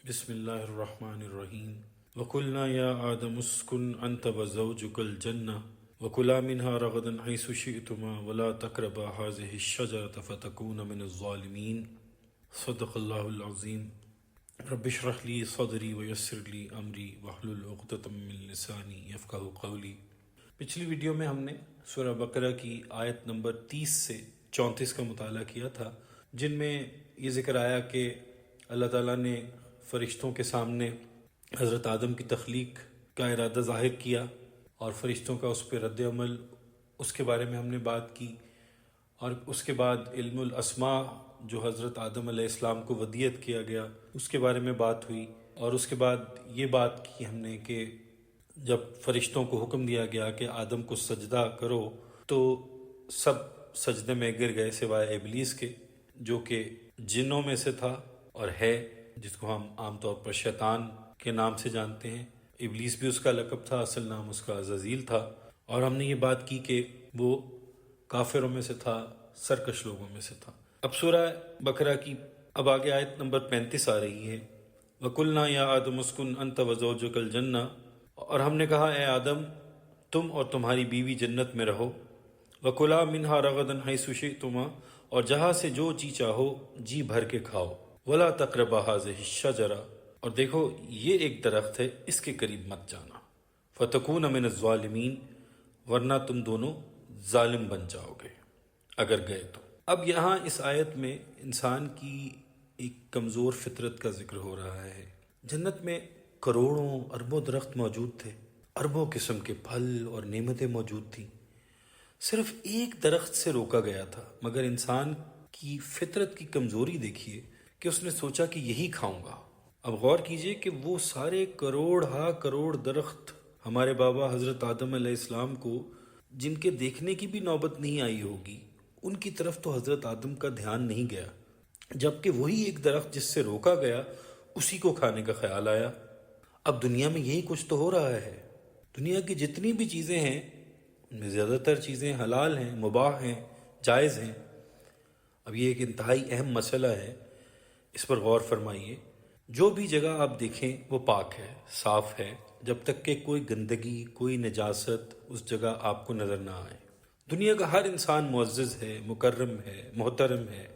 بسم اللہ الرحمن الرحیم وقلنا یا آدم اسکن انت وزوجک الجنہ وکلا منها رغدا حیث شئتما ولا تقربا هذه الشجرة فتكونا من الظالمین صدق اللہ العظیم رب اشرح لی صدری ویسر لی امری واحلل عقدۃ من لسانی یفقہوا قولی۔ پچھلی ویڈیو میں ہم نے سورہ بقرہ کی آیت نمبر 30 سے 34 کا مطالعہ کیا تھا، جن میں یہ ذکر آیا کہ اللہ تعالیٰ نے فرشتوں کے سامنے حضرت آدم کی تخلیق کا ارادہ ظاہر کیا اور فرشتوں کا اس پہ رد عمل، اس کے بارے میں ہم نے بات کی، اور اس کے بعد علم الاسماء جو حضرت آدم علیہ السلام کو ودیت کیا گیا اس کے بارے میں بات ہوئی، اور اس کے بعد یہ بات کی ہم نے کہ جب فرشتوں کو حکم دیا گیا کہ آدم کو سجدہ کرو تو سب سجدے میں گر گئے سوائے ابلیس کے، جو کہ جنوں میں سے تھا اور ہے، جس کو ہم عام طور پر شیطان کے نام سے جانتے ہیں۔ ابلیس بھی اس کا لقب تھا، اصل نام اس کا عزازیل تھا، اور ہم نے یہ بات کی کہ وہ کافروں میں سے تھا، سرکش لوگوں میں سے تھا۔ اب سورہ بقرہ کی اب آگے آیت نمبر 35 آ رہی ہے، وَقُلْنَا يَا آدَمُ اسْكُنْ أَنْتَ وَزَوْجُكَ الْجَنَّةَ، اور ہم نے کہا اے آدم تم اور تمہاری بیوی جنت میں رہو، وَكُلَا مِنْهَا رَغَدًا حَيْثُ شِئْتُمَا، اور جہاں سے جو چیز چاہو جی بھر کے کھاؤ، وَلَا تَقْرَبَا هَٰذِهِ الشَّجَرَةَ، اور دیکھو یہ ایک درخت ہے، اس کے قریب مت جانا، فَتَكُونَ مِنَ الظَّالِمِينَ، ورنہ تم دونوں ظالم بن جاؤ گے اگر گئے تو۔ اب یہاں اس آیت میں انسان کی ایک کمزور فطرت کا ذکر ہو رہا ہے۔ جنت میں کروڑوں اربوں درخت موجود تھے، اربوں قسم کے پھل اور نعمتیں موجود تھیں، صرف ایک درخت سے روکا گیا تھا، مگر انسان کی فطرت کی کمزوری دیکھیے کہ اس نے سوچا کہ یہی کھاؤں گا۔ اب غور کیجئے کہ وہ سارے کروڑ ہا کروڑ درخت ہمارے بابا حضرت آدم علیہ السلام کو جن کے دیکھنے کی بھی نوبت نہیں آئی ہوگی، ان کی طرف تو حضرت آدم کا دھیان نہیں گیا، جبکہ وہی ایک درخت جس سے روکا گیا اسی کو کھانے کا خیال آیا۔ اب دنیا میں یہی کچھ تو ہو رہا ہے، دنیا کی جتنی بھی چیزیں ہیں ان میں زیادہ تر چیزیں حلال ہیں، مباح ہیں، جائز ہیں۔ اب یہ ایک انتہائی اہم مسئلہ ہے، اس پر غور فرمائیے۔ جو بھی جگہ آپ دیکھیں وہ پاک ہے، صاف ہے، جب تک کہ کوئی گندگی، کوئی نجاست اس جگہ آپ کو نظر نہ آئے۔ دنیا کا ہر انسان معزز ہے، مکرم ہے، محترم ہے،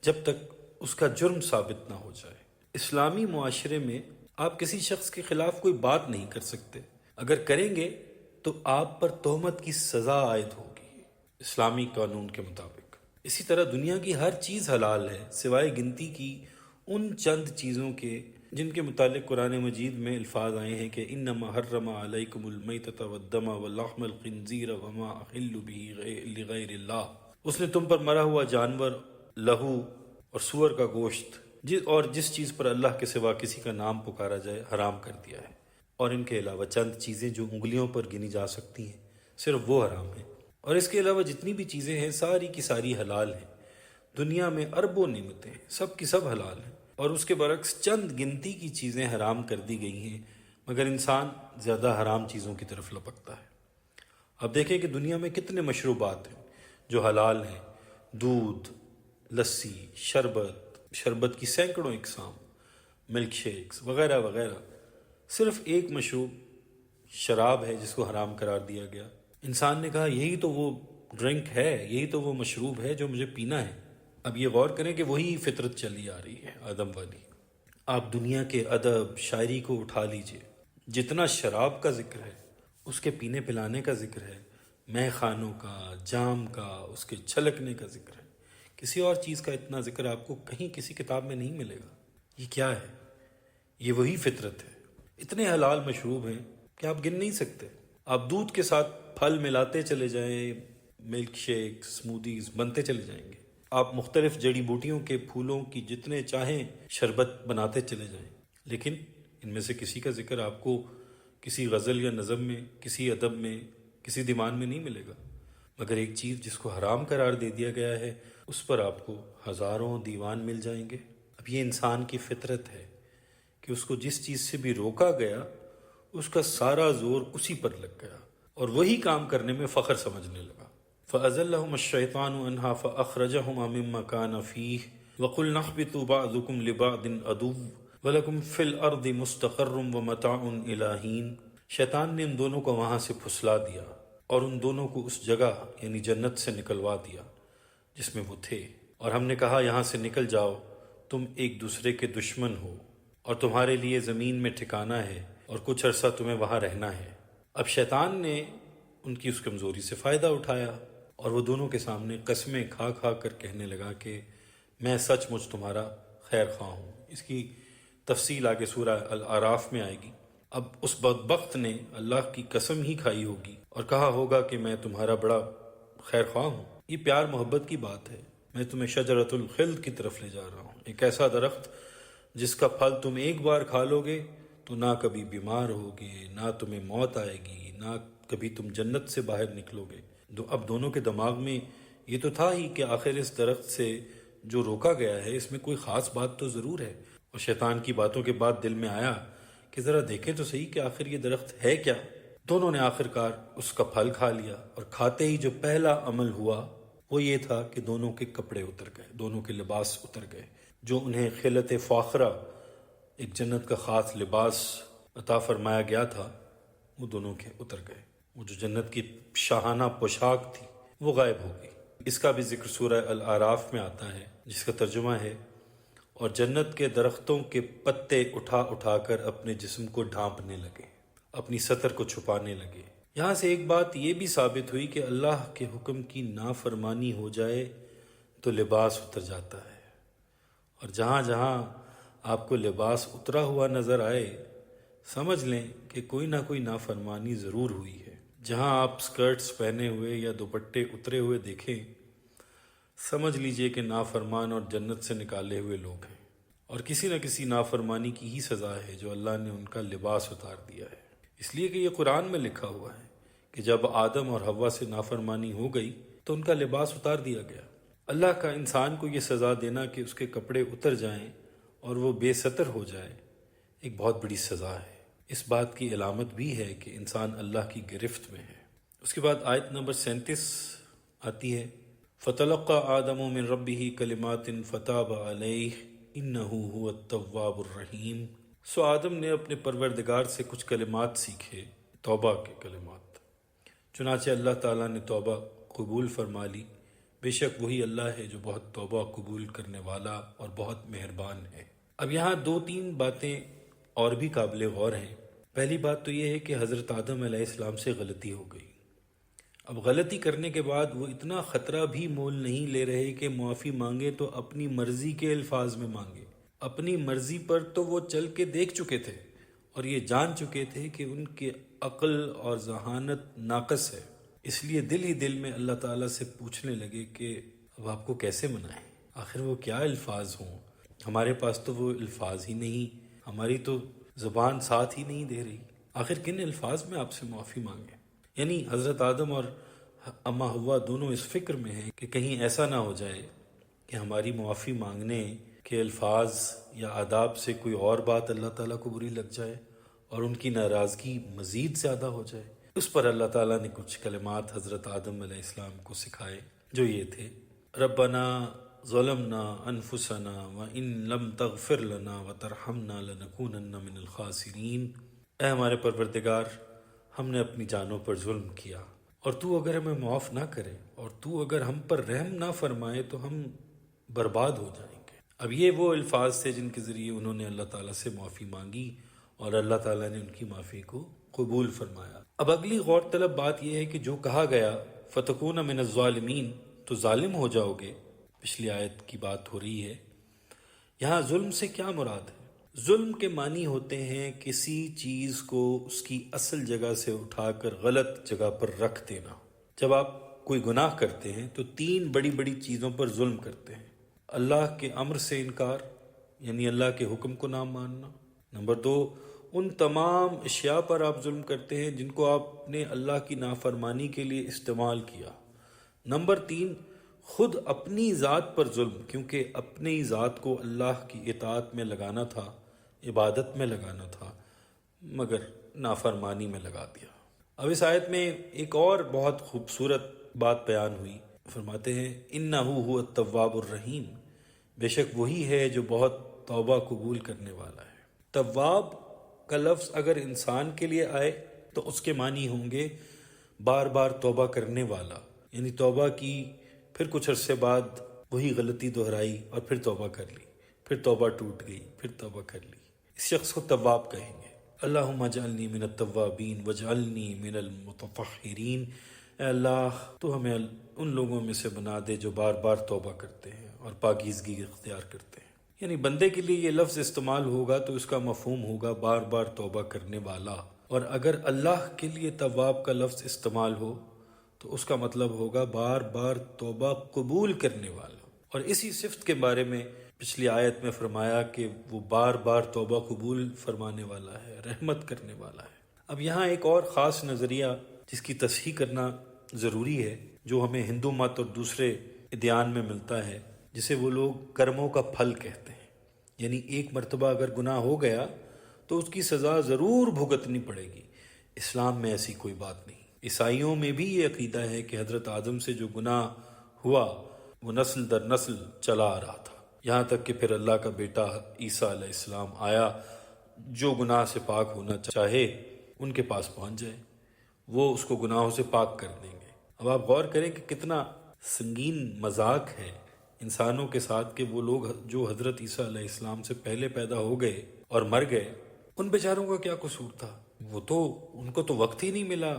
جب تک اس کا جرم ثابت نہ ہو جائے۔ اسلامی معاشرے میں آپ کسی شخص کے خلاف کوئی بات نہیں کر سکتے، اگر کریں گے تو آپ پر تہمت کی سزا عائد ہوگی اسلامی قانون کے مطابق۔ اسی طرح دنیا کی ہر چیز حلال ہے سوائے گنتی کی ان چند چیزوں کے جن کے متعلق قرآن مجید میں الفاظ آئے ہیں کہ انما حرم علیکم المیتۃ والدم ولحم الخنزیر وما احل بہ لغیر اللہ، اس نے تم پر مرا ہوا جانور، لہو اور سور کا گوشت اور جس چیز پر اللہ کے سوا کسی کا نام پکارا جائے حرام کر دیا ہے، اور ان کے علاوہ چند چیزیں جو انگلیوں پر گنی جا سکتی ہیں صرف وہ حرام ہیں، اور اس کے علاوہ جتنی بھی چیزیں ہیں ساری کی ساری حلال ہیں۔ دنیا میں اربوں نعمتیں ہیں، سب کی سب حلال ہیں، اور اس کے برعکس چند گنتی کی چیزیں حرام کر دی گئی ہیں، مگر انسان زیادہ حرام چیزوں کی طرف لپکتا ہے۔ اب دیکھیں کہ دنیا میں کتنے مشروبات ہیں جو حلال ہیں، دودھ، لسی، شربت کی سینکڑوں اقسام، ملک شیکس وغیرہ وغیرہ، صرف ایک مشروب شراب ہے جس کو حرام قرار دیا گیا۔ انسان نے کہا یہی تو وہ ڈرنک ہے، یہی تو وہ مشروب ہے جو مجھے پینا ہے۔ اب یہ غور کریں کہ وہی فطرت چلی آ رہی ہے آدم والی۔ آپ دنیا کے ادب شاعری کو اٹھا لیجئے، جتنا شراب کا ذکر ہے، اس کے پینے پلانے کا ذکر ہے، مے خانوں کا، جام کا، اس کے چھلکنے کا ذکر ہے، کسی اور چیز کا اتنا ذکر آپ کو کہیں کسی کتاب میں نہیں ملے گا۔ یہ کیا ہے؟ یہ وہی فطرت ہے۔ اتنے حلال مشروب ہیں کہ آپ گن نہیں سکتے۔ آپ دودھ کے ساتھ پھل ملاتے چلے جائیں، ملک شیک، سمودیز بنتے چلے جائیں گے۔ آپ مختلف جڑی بوٹیوں کے پھولوں کی جتنے چاہیں شربت بناتے چلے جائیں، لیکن ان میں سے کسی کا ذکر آپ کو کسی غزل یا نظم میں، کسی ادب میں، کسی دیوان میں نہیں ملے گا، مگر ایک چیز جس کو حرام قرار دے دیا گیا ہے اس پر آپ کو ہزاروں دیوان مل جائیں گے۔ اب یہ انسان کی فطرت ہے کہ اس کو جس چیز سے بھی روکا گیا اس کا سارا زور اسی پر لگ گیا اور وہی کام کرنے میں فخر سمجھنے لگا۔ فَأَزَلَّهُمَ الشَّيْطَانُ عَنْهَا فَأَخْرَجَهُمَا مِمَّا كَانَ فِيهِ وَقُلْنَا اهْبِطُوا بَعْضُكُمْ لِبَعْضٍ عَدُوٌّ وَلَكُمْ فِي الْأَرْضِ مُسْتَقَرٌّ وَمَتَاعٌ إِلَىٰ حِينٍ۔ شیطان نے ان دونوں کو وہاں سے پھسلا دیا اور ان دونوں کو اس جگہ یعنی جنت سے نکلوا دیا جس میں وہ تھے، اور ہم نے کہا یہاں سے نکل جاؤ، تم ایک دوسرے کے دشمن ہو اور تمہارے لیے زمین میں ٹھکانہ ہے اور کچھ عرصہ تمہیں وہاں رہنا ہے۔ اب شیطان نے ان کی اس کمزوری سے فائدہ اٹھایا اور وہ دونوں کے سامنے قسمیں کھا کھا کر کہنے لگا کہ میں سچ مچ تمہارا خیر خواہ ہوں۔ اس کی تفصیل آگے سورہ الاعراف میں آئے گی۔ اب اس بدبخت نے اللہ کی قسم ہی کھائی ہوگی اور کہا ہوگا کہ میں تمہارا بڑا خیر خواہ ہوں۔ یہ پیار محبت کی بات ہے، میں تمہیں شجرۃ الخلد کی طرف لے جا رہا ہوں، ایک ایسا درخت جس کا پھل تم ایک بار کھا لو گے تو نہ کبھی بیمار ہوگے، نہ تمہیں موت آئے گی، نہ کبھی تم جنت سے باہر نکلو گے۔ اب دونوں کے دماغ میں یہ تو تھا ہی کہ آخر اس درخت سے جو روکا گیا ہے اس میں کوئی خاص بات تو ضرور ہے، اور شیطان کی باتوں کے بعد دل میں آیا کہ ذرا دیکھیں تو صحیح کہ آخر یہ درخت ہے کیا۔ دونوں نے آخرکار اس کا پھل کھا لیا، اور کھاتے ہی جو پہلا عمل ہوا وہ یہ تھا کہ دونوں کے کپڑے اتر گئے، دونوں کے لباس اتر گئے، جو انہیں خلت فاخرہ ایک جنت کا خاص لباس عطا فرمایا گیا تھا وہ دونوں کے اتر گئے۔ وہ جو جنت کی شاہانہ پوشاک تھی وہ غائب ہو گئی۔ اس کا بھی ذکر سورہ الاعراف میں آتا ہے، جس کا ترجمہ ہے اور جنت کے درختوں کے پتے اٹھا اٹھا کر اپنے جسم کو ڈھانپنے لگے، اپنی سطر کو چھپانے لگے۔ یہاں سے ایک بات یہ بھی ثابت ہوئی کہ اللہ کے حکم کی نافرمانی ہو جائے تو لباس اتر جاتا ہے، اور جہاں جہاں آپ کو لباس اترا ہوا نظر آئے سمجھ لیں کہ کوئی نہ کوئی نافرمانی ضرور ہوئی ہے۔ جہاں آپ سکرٹس پہنے ہوئے یا دوپٹے اترے ہوئے دیکھیں سمجھ لیجئے کہ نافرمان اور جنت سے نکالے ہوئے لوگ ہیں، اور کسی نہ کسی نافرمانی کی ہی سزا ہے جو اللہ نے ان کا لباس اتار دیا ہے۔ اس لیے کہ یہ قرآن میں لکھا ہوا ہے کہ جب آدم اور حوا سے نافرمانی ہو گئی تو ان کا لباس اتار دیا گیا۔ اللہ کا انسان کو یہ سزا دینا کہ اس کے کپڑے اتر جائیں اور وہ بے ستر ہو جائے ایک بہت بڑی سزا ہے۔ اس بات کی علامت بھی ہے کہ انسان اللہ کی گرفت میں ہے۔ اس کے بعد آیت نمبر 37 آتی ہے، فَتَلَقَّى آدَمُ مِن رَبِّهِ كَلِمَاتٍ فَتَابَ عَلَيْهِ إِنَّهُ هُوَ التَّوَّابُ الرَّحِيمُ۔ سو آدم نے اپنے پروردگار سے کچھ کلمات سیکھے، توبہ کے کلمات، چنانچہ اللہ تعالیٰ نے توبہ قبول فرما لی۔ بے شک وہی اللہ ہے جو بہت توبہ قبول کرنے والا اور بہت مہربان ہے۔ اب یہاں دو تین باتیں اور بھی قابل غور ہیں۔ پہلی بات تو یہ ہے کہ حضرت آدم علیہ السلام سے غلطی ہو گئی۔ اب غلطی کرنے کے بعد وہ اتنا خطرہ بھی مول نہیں لے رہے کہ معافی مانگے تو اپنی مرضی کے الفاظ میں مانگے۔ اپنی مرضی پر تو وہ چل کے دیکھ چکے تھے اور یہ جان چکے تھے کہ ان کی عقل اور ذہانت ناقص ہے، اس لیے دل ہی دل میں اللہ تعالیٰ سے پوچھنے لگے کہ اب آپ کو کیسے منائیں، آخر وہ کیا الفاظ ہوں، ہمارے پاس تو وہ الفاظ ہی نہیں، ہماری تو زبان ساتھ ہی نہیں دے رہی، آخر کن الفاظ میں آپ سے معافی مانگیں۔ یعنی حضرت آدم اور اما حوا دونوں اس فکر میں ہیں کہ کہیں ایسا نہ ہو جائے کہ ہماری معافی مانگنے کے الفاظ یا آداب سے کوئی اور بات اللہ تعالیٰ کو بری لگ جائے اور ان کی ناراضگی مزید زیادہ ہو جائے۔ اس پر اللہ تعالیٰ نے کچھ کلمات حضرت آدم علیہ السلام کو سکھائے جو یہ تھے، ربنا ظلمنا انفسنا وان لم تغفر لنا وترحمنا لنکونن من الخاسرین۔ اے ہمارے پروردگار، ہم نے اپنی جانوں پر ظلم کیا، اور تو اگر ہمیں معاف نہ کرے اور تو اگر ہم پر رحم نہ فرمائے تو ہم برباد ہو جائیں گے۔ اب یہ وہ الفاظ تھے جن کے ذریعے انہوں نے اللہ تعالیٰ سے معافی مانگی اور اللہ تعالیٰ نے ان کی معافی کو قبول فرمایا۔ اب اگلی غور طلب بات یہ ہے کہ جو کہا گیا فتکون من الظالمین، تو ظالم ہو جاؤ گے، پچھلی آیت کی بات ہو رہی ہے۔ یہاں ظلم سے کیا مراد ہے؟ ظلم کے معنی ہوتے ہیں کسی چیز کو اس کی اصل جگہ سے اٹھا کر غلط جگہ پر رکھ دینا۔ جب آپ کوئی گناہ کرتے ہیں تو تین بڑی بڑی چیزوں پر ظلم کرتے ہیں۔ اللہ کے امر سے انکار، یعنی اللہ کے حکم کو نہ ماننا۔ نمبر 2، ان تمام اشیاء پر آپ ظلم کرتے ہیں جن کو آپ نے اللہ کی نافرمانی کے لیے استعمال کیا۔ نمبر 3، خود اپنی ذات پر ظلم، کیونکہ اپنی ذات کو اللہ کی اطاعت میں لگانا تھا، عبادت میں لگانا تھا، مگر نافرمانی میں لگا دیا۔ اب اس آیت میں ایک اور بہت خوبصورت بات بیان ہوئی، فرماتے ہیں اِنَّهُ هُوَ التَّوَّابُ الرَّحِيمُ، بے شک وہی ہے جو بہت توبہ قبول کرنے والا ہے۔ تواب کا لفظ اگر انسان کے لیے آئے تو اس کے معنی ہوں گے بار بار توبہ کرنے والا، یعنی توبہ کی، پھر کچھ عرصے بعد وہی غلطی دہرائی اور پھر توبہ کر لی، پھر توبہ ٹوٹ گئی، پھر توبہ کر لی، اس شخص کو تواب کہیں گے۔ اللہم اجعلنی من التوابین واجعلنی من المتطہرین، اے اللہ تو ہمیں ان لوگوں میں سے بنا دے جو بار بار توبہ کرتے ہیں اور پاکیزگی اختیار کرتے ہیں۔ یعنی بندے کے لیے یہ لفظ استعمال ہوگا تو اس کا مفہوم ہوگا بار بار توبہ کرنے والا، اور اگر اللہ کے لیے تواب کا لفظ استعمال ہو تو اس کا مطلب ہوگا بار بار توبہ قبول کرنے والا۔ اور اسی صفت کے بارے میں پچھلی آیت میں فرمایا کہ وہ بار بار توبہ قبول فرمانے والا ہے، رحمت کرنے والا ہے۔ اب یہاں ایک اور خاص نظریہ جس کی تصحیح کرنا ضروری ہے، جو ہمیں ہندو مت اور دوسرے ادیان میں ملتا ہے، جسے وہ لوگ کرموں کا پھل کہتے ہیں۔ یعنی ایک مرتبہ اگر گناہ ہو گیا تو اس کی سزا ضرور بھگتنی پڑے گی۔ اسلام میں ایسی کوئی بات نہیں۔ عیسائیوں میں بھی یہ عقیدہ ہے کہ حضرت آدم سے جو گناہ ہوا وہ نسل در نسل چلا آ رہا تھا، یہاں تک کہ پھر اللہ کا بیٹا عیسیٰ علیہ السلام آیا، جو گناہ سے پاک ہونا چاہے ان کے پاس پہنچ جائے، وہ اس کو گناہوں سے پاک کر دیں گے۔ اب آپ غور کریں کہ کتنا سنگین مذاق ہے انسانوں کے ساتھ کہ وہ لوگ جو حضرت عیسیٰ علیہ السلام سے پہلے پیدا ہو گئے اور مر گئے، ان بیچاروں کا کیا قصور تھا؟ وہ تو ان کو تو وقت ہی نہیں ملا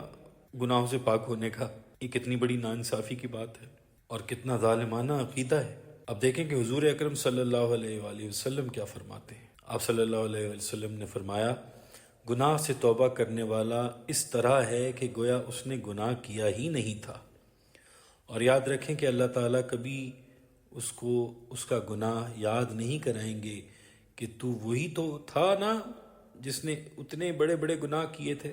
گناہوں سے پاک ہونے کا۔ یہ کتنی بڑی ناانصافی کی بات ہے اور کتنا ظالمانہ عقیدہ ہے۔ اب دیکھیں کہ حضور اکرم صلی اللہ علیہ وآلہ وسلم کیا فرماتے ہیں۔ آپ صلی اللہ علیہ وسلم نے فرمایا، گناہ سے توبہ کرنے والا اس طرح ہے کہ گویا اس نے گناہ کیا ہی نہیں تھا۔ اور یاد رکھیں کہ اللہ تعالیٰ کبھی اس کو اس کا گناہ یاد نہیں کرائیں گے کہ تو وہی تو تھا نا جس نے اتنے بڑے بڑے گناہ کیے تھے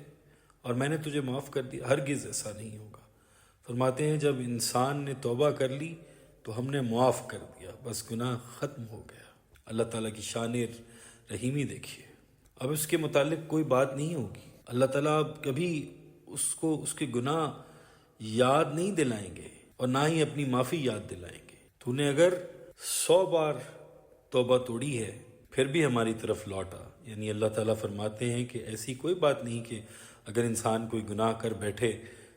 اور میں نے تجھے معاف کر دیا۔ ہرگز ایسا نہیں ہوگا۔ فرماتے ہیں جب انسان نے توبہ کر لی تو ہم نے معاف کر دیا، بس گناہ ختم ہو گیا۔ اللہ تعالیٰ کی شان رحیمی دیکھیے۔ اب اس کے متعلق کوئی بات نہیں ہوگی، اللہ تعالیٰ اب کبھی اس کو اس کے گناہ یاد نہیں دلائیں گے اور نہ ہی اپنی معافی یاد دلائیں گے۔ تو نے اگر 100 بار توبہ توڑی ہے پھر بھی ہماری طرف لوٹا، یعنی اللہ تعالیٰ فرماتے ہیں کہ ایسی کوئی بات نہیں کہ اگر انسان کوئی گناہ کر بیٹھے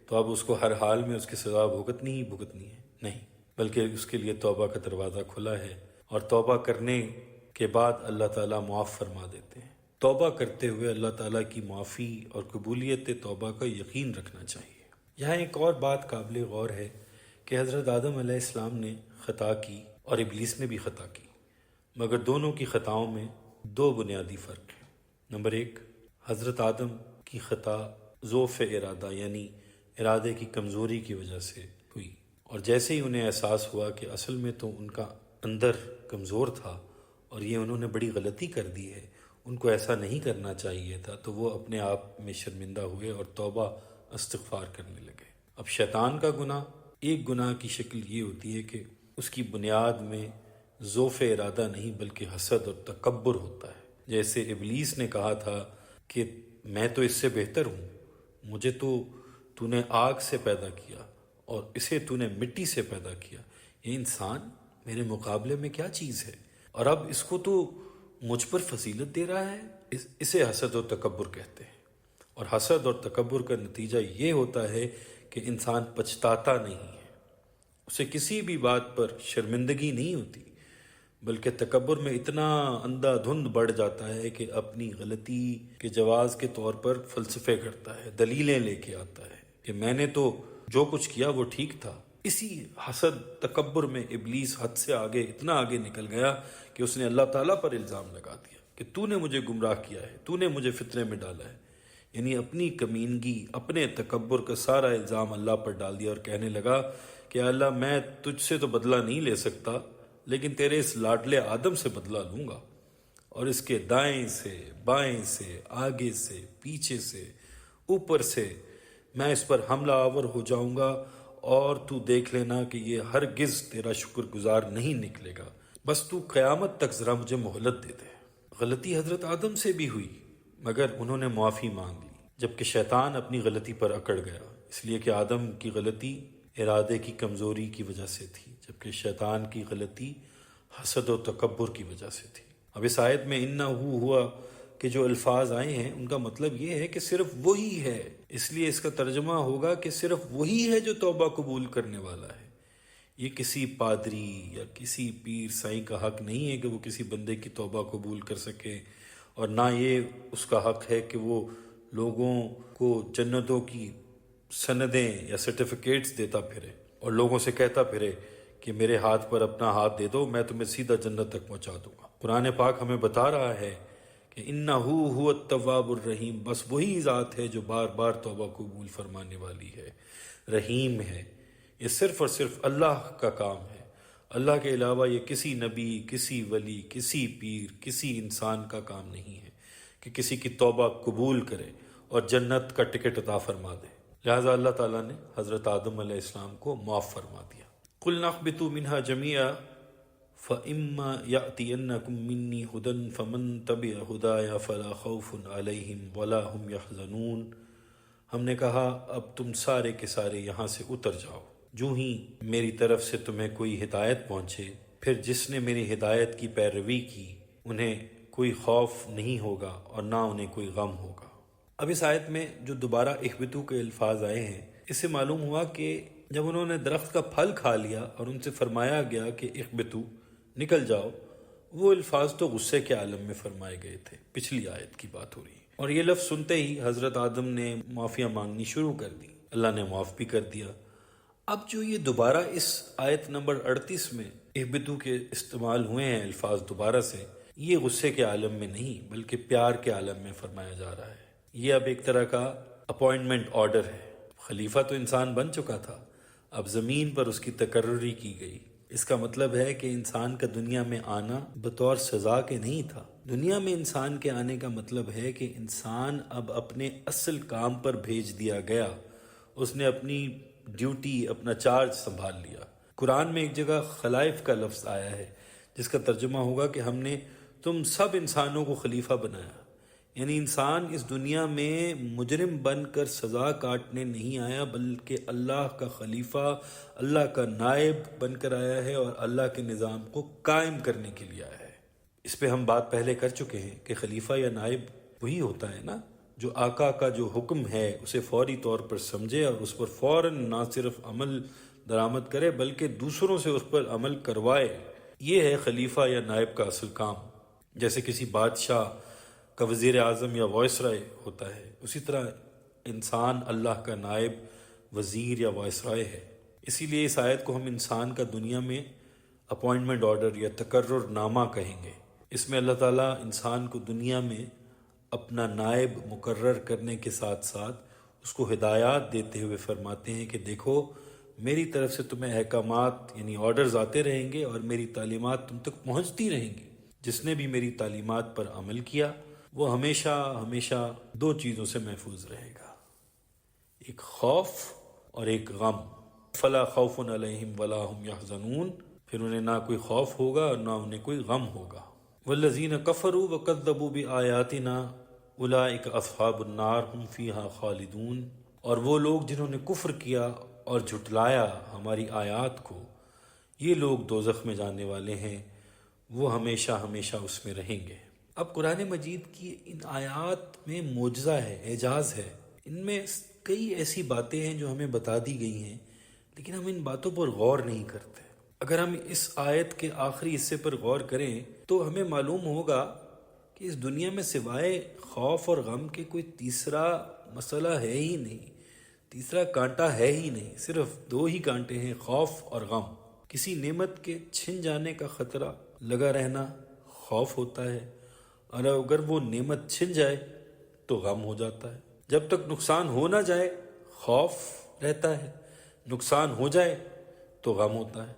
تو اب اس کو ہر حال میں اس کی سزا بھگتنی ہی بھگتنی ہے، نہیں، بلکہ اس کے لیے توبہ کا دروازہ کھلا ہے، اور توبہ کرنے کے بعد اللہ تعالیٰ معاف فرما دیتے ہیں۔ توبہ کرتے ہوئے اللہ تعالیٰ کی معافی اور قبولیت توبہ کا یقین رکھنا چاہیے۔ یہاں ایک اور بات قابل غور ہے کہ حضرت آدم علیہ السلام نے خطا کی اور ابلیس نے بھی خطا کی، مگر دونوں کی خطاؤں میں 2 بنیادی فرق ہیں۔ نمبر 1، حضرت آدم کی خطا ضعف ارادہ یعنی ارادے کی کمزوری کی وجہ سے ہوئی، اور جیسے ہی انہیں احساس ہوا کہ اصل میں تو ان کا اندر کمزور تھا اور یہ انہوں نے بڑی غلطی کر دی ہے، ان کو ایسا نہیں کرنا چاہیے تھا، تو وہ اپنے آپ میں شرمندہ ہوئے اور توبہ استغفار کرنے لگے۔ اب شیطان کا گناہ، ایک گناہ کی شکل یہ ہوتی ہے کہ اس کی بنیاد میں ضعف ارادہ نہیں بلکہ حسد اور تکبر ہوتا ہے۔ جیسے ابلیس نے کہا تھا کہ میں تو اس سے بہتر ہوں، مجھے تو نے آگ سے پیدا کیا اور اسے تو نے مٹی سے پیدا کیا، یہ انسان میرے مقابلے میں کیا چیز ہے، اور اب اس کو تو مجھ پر فضیلت دے رہا ہے۔ اسے حسد اور تکبر کہتے ہیں، اور حسد اور تکبر کا نتیجہ یہ ہوتا ہے کہ انسان پچھتاتا نہیں ہے، اسے کسی بھی بات پر شرمندگی نہیں ہوتی، بلکہ تکبر میں اتنا اندھا دھند بڑھ جاتا ہے کہ اپنی غلطی کے جواز کے طور پر فلسفے کرتا ہے، دلیلیں لے کے آتا ہے کہ میں نے تو جو کچھ کیا وہ ٹھیک تھا۔ اسی حسد تکبر میں ابلیس حد سے آگے، اتنا آگے نکل گیا کہ اس نے اللہ تعالیٰ پر الزام لگا دیا کہ تو نے مجھے گمراہ کیا ہے، تو نے مجھے فتنے میں ڈالا ہے، یعنی اپنی کمینگی، اپنے تکبر کا سارا الزام اللہ پر ڈال دیا اور کہنے لگا کہ اللہ میں تجھ سے تو بدلہ نہیں لے سکتا، لیکن تیرے اس لاڈلے آدم سے بدلہ لوں گا، اور اس کے دائیں سے، بائیں سے، آگے سے، پیچھے سے، اوپر سے میں اس پر حملہ آور ہو جاؤں گا، اور تو دیکھ لینا کہ یہ ہرگز تیرا شکر گزار نہیں نکلے گا، بس تو قیامت تک ذرا مجھے مہلت دے دے۔ غلطی حضرت آدم سے بھی ہوئی مگر انہوں نے معافی مانگ لی، جبکہ شیطان اپنی غلطی پر اکڑ گیا، اس لیے کہ آدم کی غلطی ارادے کی کمزوری کی وجہ سے تھی، جبکہ شیطان کی غلطی حسد و تکبر کی وجہ سے تھی۔ اب اس آیت میں انہو ہوا کہ جو الفاظ آئے ہیں ان کا مطلب یہ ہے کہ صرف وہی ہے، اس لیے اس کا ترجمہ ہوگا کہ صرف وہی ہے جو توبہ قبول کرنے والا ہے۔ یہ کسی پادری یا کسی پیر سائیں کا حق نہیں ہے کہ وہ کسی بندے کی توبہ قبول کر سکے، اور نہ یہ اس کا حق ہے کہ وہ لوگوں کو جنتوں کی سندیں یا سرٹیفکیٹس دیتا پھرے اور لوگوں سے کہتا پھرے کہ میرے ہاتھ پر اپنا ہاتھ دے دو، میں تمہیں سیدھا جنت تک پہنچا دوں گا۔ قرآن پاک ہمیں بتا رہا ہے کہ انہو هو التواب الرحیم، بس وہی ذات ہے جو بار بار توبہ قبول فرمانے والی ہے، رحیم ہے۔ یہ صرف اور صرف اللہ کا کام ہے، اللہ کے علاوہ یہ کسی نبی، کسی ولی، کسی پیر، کسی انسان کا کام نہیں ہے کہ کسی کی توبہ قبول کرے اور جنت کا ٹکٹ عطا فرما دے۔ لہٰذا اللہ تعالیٰ نے حضرت آدم علیہ السلام کو معاف فرما دیا۔ قُلْنَا اهْبِطُوا مِنْهَا جَمِيعًا فَإِمَّا يَأْتِيَنَّكُم مِّنِّي هُدًى فَمَن تَبِعَ هُدَايَ فَلَا خَوْفٌ عَلَيْهِمْ وَلَا هُمْ يَحْزَنُونَ۔ ہم نے کہا اب تم سارے کے سارے یہاں سے اتر جاؤ، جو ہی میری طرف سے تمہیں کوئی ہدایت پہنچے، پھر جس نے میری ہدایت کی پیروی کی انہیں کوئی خوف نہیں ہوگا اور نہ انہیں کوئی غم ہوگا۔ اب اس آیت میں جو دوبارہ اہبطوا کے الفاظ آئے ہیں، اس سے معلوم ہوا کہ جب انہوں نے درخت کا پھل کھا لیا اور ان سے فرمایا گیا کہ اہبطوا، نکل جاؤ، وہ الفاظ تو غصے کے عالم میں فرمائے گئے تھے، پچھلی آیت کی بات ہو رہی ہے، اور یہ لفظ سنتے ہی حضرت آدم نے معافیاں مانگنی شروع کر دی، اللہ نے معاف بھی کر دیا۔ اب جو یہ دوبارہ اس آیت نمبر 38 میں اہبطوا کے استعمال ہوئے ہیں الفاظ دوبارہ سے، یہ غصے کے عالم میں نہیں بلکہ پیار کے عالم میں فرمایا جا رہا ہے۔ یہ اب ایک طرح کا اپوائنٹمنٹ آرڈر ہے۔ خلیفہ تو انسان بن چکا تھا، اب زمین پر اس کی تقرری کی گئی۔ اس کا مطلب ہے کہ انسان کا دنیا میں آنا بطور سزا کے نہیں تھا۔ دنیا میں انسان کے آنے کا مطلب ہے کہ انسان اب اپنے اصل کام پر بھیج دیا گیا، اس نے اپنی ڈیوٹی، اپنا چارج سنبھال لیا۔ قرآن میں ایک جگہ خلائف کا لفظ آیا ہے جس کا ترجمہ ہوگا کہ ہم نے تم سب انسانوں کو خلیفہ بنایا، یعنی انسان اس دنیا میں مجرم بن کر سزا کاٹنے نہیں آیا بلکہ اللہ کا خلیفہ، اللہ کا نائب بن کر آیا ہے اور اللہ کے نظام کو قائم کرنے کے لیے آیا ہے۔ اس پہ ہم بات پہلے کر چکے ہیں کہ خلیفہ یا نائب وہی ہوتا ہے نا جو آقا کا جو حکم ہے اسے فوری طور پر سمجھے اور اس پر فوراً نہ صرف عمل درآمد کرے بلکہ دوسروں سے اس پر عمل کروائے۔ یہ ہے خلیفہ یا نائب کا اصل کام۔ جیسے کسی بادشاہ کا وزیر اعظم یا وائسرائے ہوتا ہے، اسی طرح انسان اللہ کا نائب، وزیر یا وائسرائے ہے۔ اسی لیے اس آیت کو ہم انسان کا دنیا میں اپوائنٹمنٹ آرڈر یا تقرر نامہ کہیں گے۔ اس میں اللہ تعالیٰ انسان کو دنیا میں اپنا نائب مقرر کرنے کے ساتھ ساتھ اس کو ہدایات دیتے ہوئے فرماتے ہیں کہ دیکھو میری طرف سے تمہیں احکامات یعنی آرڈرز آتے رہیں گے اور میری تعلیمات تم تک پہنچتی رہیں گی۔ جس نے بھی میری تعلیمات پر عمل کیا وہ ہمیشہ ہمیشہ دو چیزوں سے محفوظ رہے گا، ایک خوف اور ایک غم۔ فلا خوف علیہم ولا هم یحزنون، پھر انہیں نہ کوئی خوف ہوگا اور نہ انہیں کوئی غم ہوگا۔ والذین کفروا وکذبوا بآیاتنا اولئک اصحاب النار هم فیہا خالدون، اور وہ لوگ جنہوں نے کفر کیا اور جھٹلایا ہماری آیات کو، یہ لوگ دوزخ میں جانے والے ہیں، وہ ہمیشہ ہمیشہ اس میں رہیں گے۔ اب قرآن مجید کی ان آیات میں معجزہ ہے، اعجاز ہے۔ ان میں کئی ایسی باتیں ہیں جو ہمیں بتا دی گئی ہیں لیکن ہم ان باتوں پر غور نہیں کرتے۔ اگر ہم اس آیت کے آخری حصے پر غور کریں تو ہمیں معلوم ہوگا کہ اس دنیا میں سوائے خوف اور غم کے کوئی تیسرا مسئلہ ہے ہی نہیں، تیسرا کانٹا ہے ہی نہیں، صرف دو ہی کانٹے ہیں، خوف اور غم۔ کسی نعمت کے چھن جانے کا خطرہ لگا رہنا خوف ہوتا ہے، اور اگر وہ نعمت چھن جائے تو غم ہو جاتا ہے۔ جب تک نقصان ہو نہ جائے خوف رہتا ہے، نقصان ہو جائے تو غم ہوتا ہے۔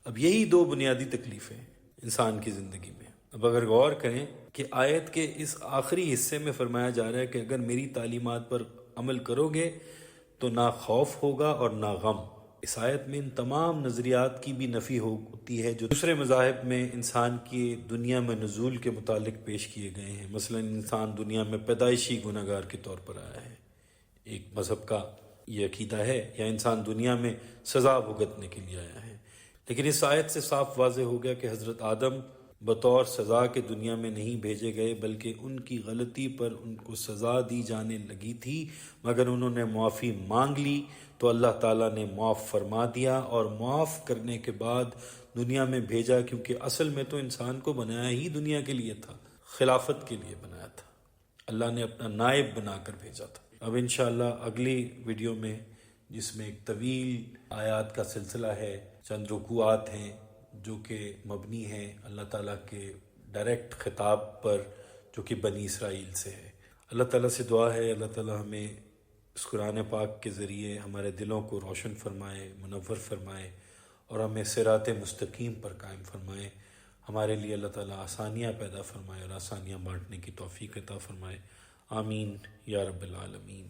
اب یہی دو بنیادی تکلیفیں ہیں انسان کی زندگی میں۔ اب اگر غور کریں کہ آیت کے اس آخری حصے میں فرمایا جا رہا ہے کہ اگر میری تعلیمات پر عمل کرو گے تو نہ خوف ہوگا اور نہ غم، اس آیت میں ان تمام نظریات کی بھی نفی ہوتی ہے جو دوسرے مذاہب میں انسان کی دنیا میں نزول کے متعلق پیش کیے گئے ہیں۔ مثلا انسان دنیا میں پیدائشی گنہگار کے طور پر آیا ہے، ایک مذہب کا یہ عقیدہ ہے، یا انسان دنیا میں سزا بھگتنے کے لیے آیا ہے۔ لیکن اس آیت سے صاف واضح ہو گیا کہ حضرت آدم بطور سزا کے دنیا میں نہیں بھیجے گئے، بلکہ ان کی غلطی پر ان کو سزا دی جانے لگی تھی، مگر انہوں نے معافی مانگ لی تو اللہ تعالیٰ نے معاف فرما دیا، اور معاف کرنے کے بعد دنیا میں بھیجا، کیونکہ اصل میں تو انسان کو بنایا ہی دنیا کے لیے تھا، خلافت کے لیے بنایا تھا، اللہ نے اپنا نائب بنا کر بھیجا تھا۔ اب انشاءاللہ اگلی ویڈیو میں، جس میں ایک طویل آیات کا سلسلہ ہے، چند رکوعات ہیں جو کہ مبنی ہیں اللہ تعالیٰ کے ڈائریکٹ خطاب پر، جو کہ بنی اسرائیل سے ہے۔ اللہ تعالیٰ سے دعا ہے اللہ تعالیٰ ہمیں اس قرآن پاک کے ذریعے ہمارے دلوں کو روشن فرمائے، منور فرمائے، اور ہمیں صراط مستقیم پر قائم فرمائے۔ ہمارے لیے اللہ تعالیٰ آسانیاں پیدا فرمائے اور آسانیاں بانٹنے کی توفیق عطا فرمائے۔ آمین یا رب العالمین۔